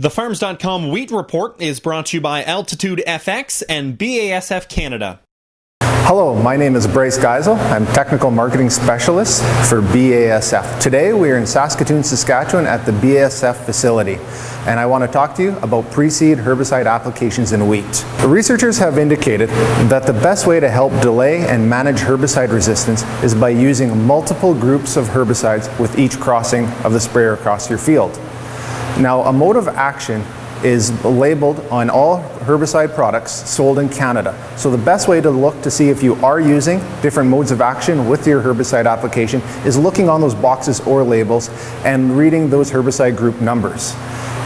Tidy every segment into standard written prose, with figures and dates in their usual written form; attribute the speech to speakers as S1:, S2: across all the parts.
S1: The Farms.com Wheat Report is brought to you by Altitude FX and BASF Canada.
S2: Hello, my name is Bryce Geisel. I'm Technical Marketing Specialist for BASF. Today we are in Saskatoon, Saskatchewan at the BASF facility, and I want to talk to you about pre-seed herbicide applications in wheat. The researchers have indicated that the best way to help delay and manage herbicide resistance is by using multiple groups of herbicides with each crossing of the sprayer across your field. Now, a mode of action is labeled on all herbicide products sold in Canada. So the best way to look to see if you are using different modes of action with your herbicide application is looking on those boxes or labels and reading those herbicide group numbers.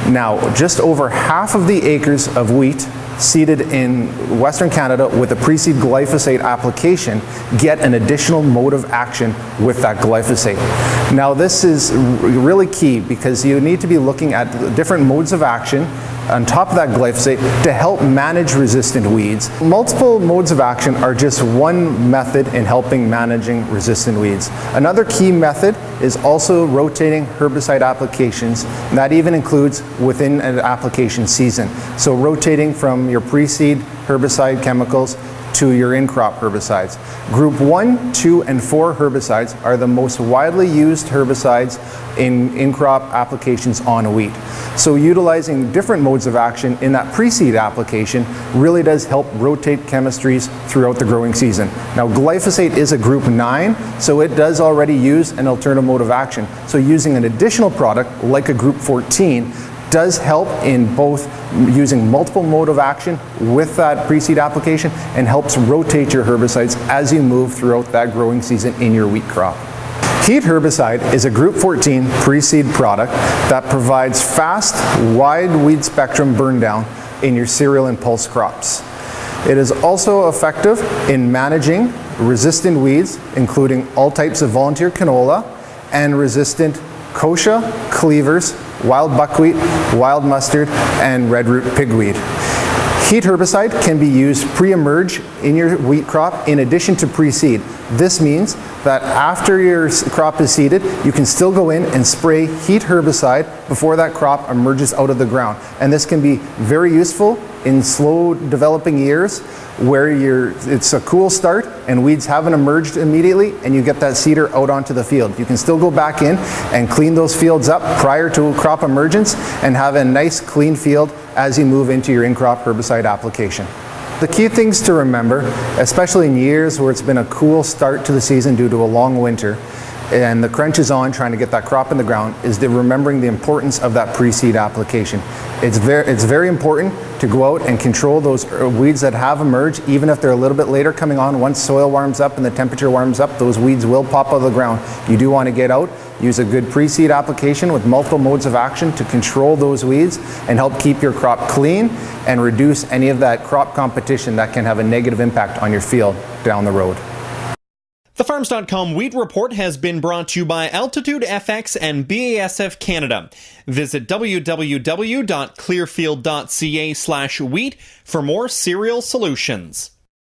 S2: Now, just over half of the acres of wheat seeded in Western Canada with a pre-seed glyphosate application get an additional mode of action with that glyphosate. Now, this is really key because you need to be looking at different modes of action on top of that glyphosate to help manage resistant weeds. Multiple modes of action are just one method in helping managing resistant weeds. Another key method is also rotating herbicide applications, and that even includes within an application season. So rotating from your pre-seed herbicide chemicals to your in-crop herbicides. Group 1, 2, and 4 herbicides are the most widely used herbicides in crop applications on wheat. So utilizing different modes of action in that pre-seed application really does help rotate chemistries throughout the growing season. Now, glyphosate is a group 9, so it does already use an alternative mode of action. So using an additional product like a group 14 does help in both using multiple mode of action with that pre-seed application and helps rotate your herbicides as you move throughout that growing season in your wheat crop. Heat herbicide is a group 14 pre-seed product that provides fast, wide weed spectrum burn down in your cereal and pulse crops. It is also effective in managing resistant weeds, including all types of volunteer canola and resistant kochia, cleavers, wild buckwheat, wild mustard, and red root pigweed. Heat herbicide can be used pre-emerge in your wheat crop in addition to pre-seed. This means that after your crop is seeded, you can still go in and spray heat herbicide before that crop emerges out of the ground. And this can be very useful in slow developing years where it's a cool start and weeds haven't emerged immediately and you get that seeder out onto the field. You can still go back in and clean those fields up prior to crop emergence and have a nice clean field as you move into your in-crop herbicide application. The key things to remember, especially in years where it's been a cool start to the season due to a long winter and the crunch is on trying to get that crop in the ground, is remembering the importance of that pre-seed application. It's very important to go out and control those weeds that have emerged, even if they're a little bit later coming on. Once soil warms up and the temperature warms up, those weeds will pop out of the ground. You do want to get out, use a good pre-seed application with multiple modes of action to control those weeds and help keep your crop clean and reduce any of that crop competition that can have a negative impact on your field down the road.
S1: The Farms.com Wheat Report has been brought to you by Altitude FX and BASF Canada. Visit www.clearfield.ca/wheat for more cereal solutions.